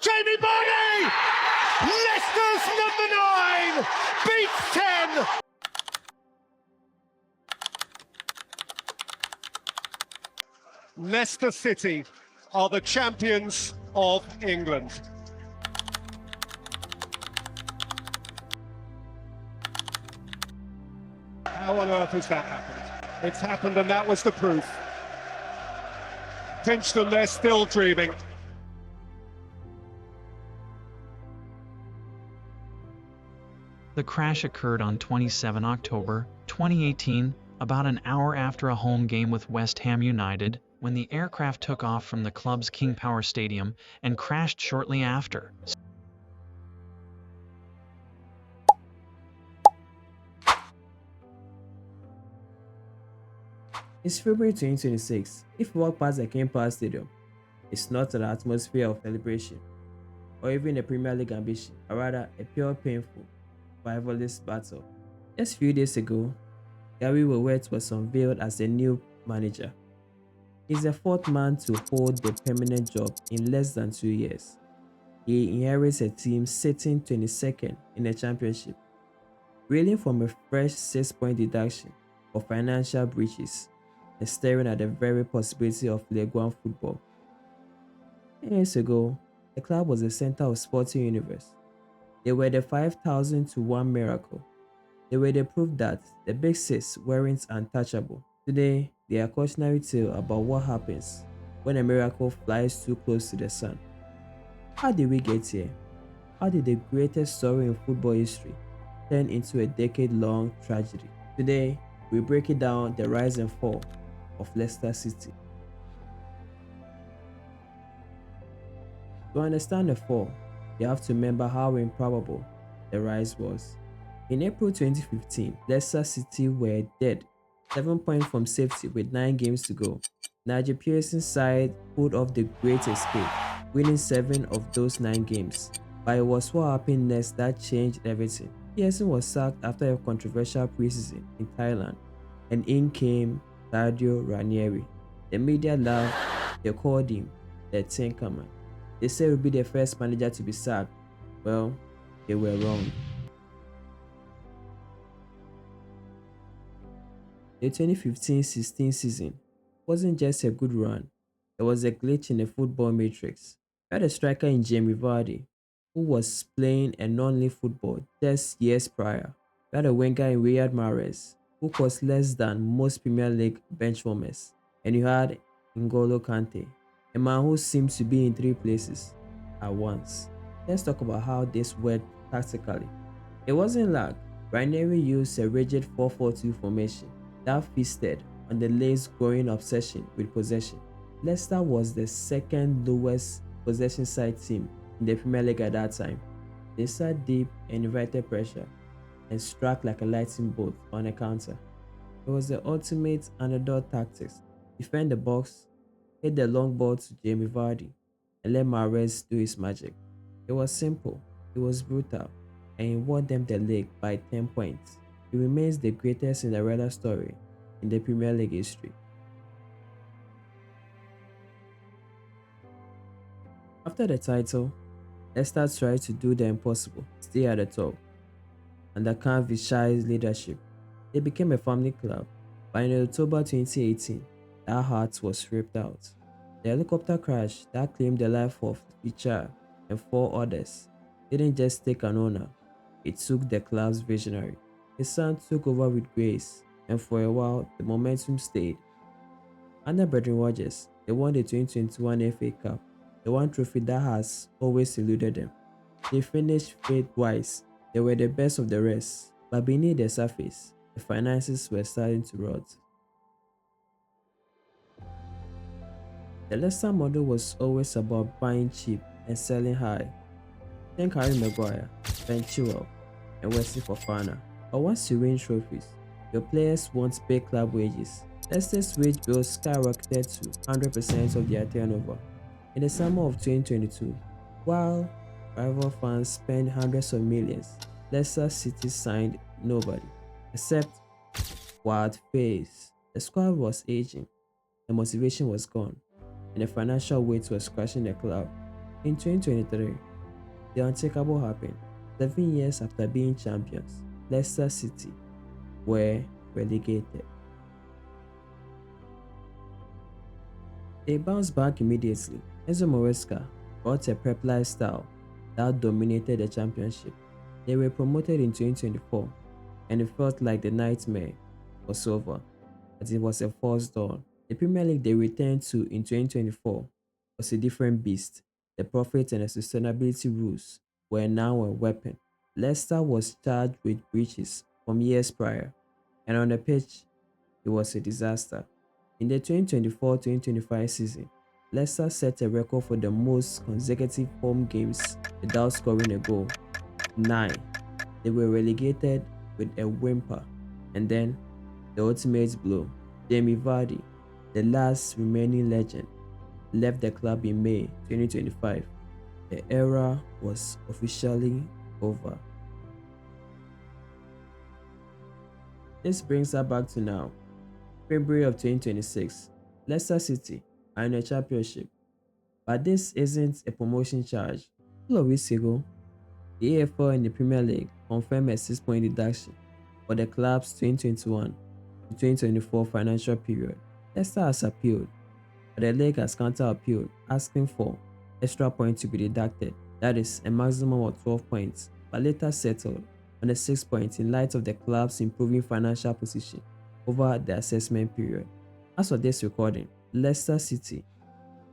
Jamie Vardy! Leicester's number 9 beats 10! Leicester City are the champions of England. How on earth has that happened? It's happened, and that was the proof. Pinched, they're still dreaming. The crash occurred on 27 October 2018, about an hour after a home game with West Ham United, when the aircraft took off from the club's King Power Stadium and crashed shortly after. It's February 2026. If you walk past the King Power Stadium, it's not an atmosphere of celebration or even a Premier League ambition, but rather a pure, painful, rivalrous battle. Just a few days ago, Gary Rowett was unveiled as the new manager. He's the fourth man to hold the permanent job in less than 2 years. He inherits a team sitting 22nd in the championship, reeling from a fresh 6-point deduction for financial breaches and staring at the very possibility of League One football. 10 years ago, the club was the center of sporting universe. They were the 5,000 to 1 miracle. They were the proof that the Big Six weren't untouchable. Today, they are a cautionary tale about what happens when a miracle flies too close to the sun. How did we get here? How did the greatest story in football history turn into a decade-long tragedy? Today, we break it down, the rise and fall of Leicester City. To understand the fall, you have to remember how improbable the rise was. In April 2015, Leicester City were dead, 7 points from safety with 9 games to go. Nigel Pearson's side pulled off the great escape, winning 7 of those 9 games. But it was what happened next that changed everything. Pearson was sacked after a controversial preseason in Thailand, and in came Claudio Ranieri. The media laughed, they called him the Tinkerman. They said he would be the first manager to be sacked. Well, they were wrong. The 2015-16 season wasn't just a good run, it was a glitch in the football matrix. We had a striker in Jamie Vardy, who was playing a non-league football just years prior. We had a winger in Riyad Mahrez, who cost less than most Premier League benchwarmers. And you had N'Golo Kante, a man who seemed to be in 3 places at once. Let's talk about how this worked tactically. It wasn't luck. Ranieri used a rigid 4-4-2 formation that feasted on the Leeds' growing obsession with possession. Leicester was the second lowest possession side team in the Premier League at that time. They sat deep and invited pressure and struck like a lightning bolt on a counter. It was the ultimate underdog tactics. Defend the box, hit the long ball to Jamie Vardy, and let Mahrez do his magic. It was simple, it was brutal, and it won them the league by 10 points. It remains the greatest Cinderella story in the Premier League history. After the title, Leicester tried to do the impossible, stay at the top. Under Can Vishai's leadership, they became a family club, but in October 2018, that heart was ripped out. The helicopter crash that claimed the life of Vichar and 4 others didn't just take an owner, it took the club's visionary. His son took over with grace, and for a while, the momentum stayed. Under Brendan Rodgers, they won the 2021 FA Cup, the one trophy that has always eluded them. They finished fifth-wise. They were the best of the rest, but beneath the surface, the finances were starting to rot. The Leicester model was always about buying cheap and selling high. Think Harry Maguire, Ben Chilwell, and Wesley Fofana. But once you win trophies, your players want big club wages. Leicester's wage bill skyrocketed to 100% of their turnover. In the summer of 2022, while rival fans spent hundreds of millions, Leicester City signed nobody, except Wild Face. The squad was aging, the motivation was gone, and the financial weight was crushing the club. In 2023, the unthinkable happened. 7 years after being champions, Leicester City were relegated. They bounced back immediately. Enzo Maresca brought a Pep-like style that dominated the championship. They were promoted in 2024, and it felt like the nightmare was over, but it was a false dawn. The Premier League they returned to in 2024 was a different beast. The profit and the sustainability rules were now a weapon. Leicester was charged with breaches from years prior, and on the pitch, it was a disaster. In the 2024-2025 season, Leicester set a record for the most consecutive home games without scoring a goal. 9. They were relegated with a whimper. And then, the ultimate blow. Jamie Vardy, the last remaining legend, left the club in May 2025. The era was officially over. This brings us back to now. February of 2026, Leicester City are in a championship, but this isn't a promotion charge. A couple of weeks ago, the AFL and the Premier League confirmed a 6-point deduction for the club's 2021 to 2024 financial period. Leicester has appealed, but the league has counter-appealed, asking for extra points to be deducted, that is, a maximum of 12 points, but later settled on the 6 points in light of the club's improving financial position over the assessment period. As for this recording, Leicester City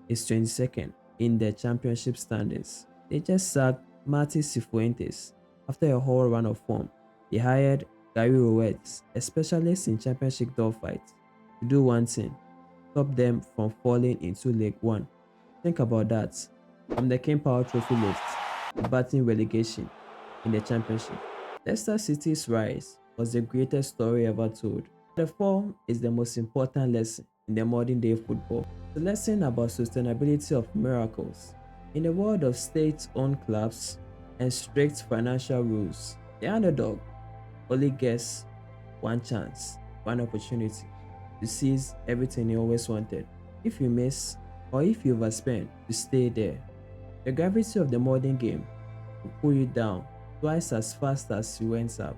is 22nd in the championship standings. They just sacked Martin Cifuentes after a whole run of form. They hired Gary Rowett, a specialist in championship dogfights, to do one thing: stop them from falling into League One. Think about that. From the King Power Trophy lift to battling relegation in the championship. Leicester City's rise was the greatest story ever told. The form is the most important lesson in the modern day football. The lesson about sustainability of miracles. In the world of state-owned clubs and strict financial rules, the underdog only gets one chance, one opportunity to seize everything he always wanted. If you miss, or if you overspend, to stay there. The gravity of the modern game will pull you down twice as fast as you went up.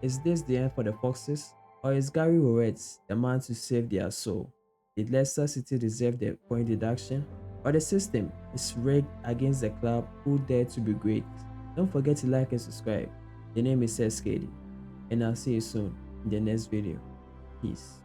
Is this the end for the Foxes? Or is Gary Rowett the man to save their soul? Did Leicester City deserve the point deduction? Or the system is rigged against the club who dare to be great? Don't forget to like and subscribe. The name is SKD, and I'll see you soon in the next video. Peace.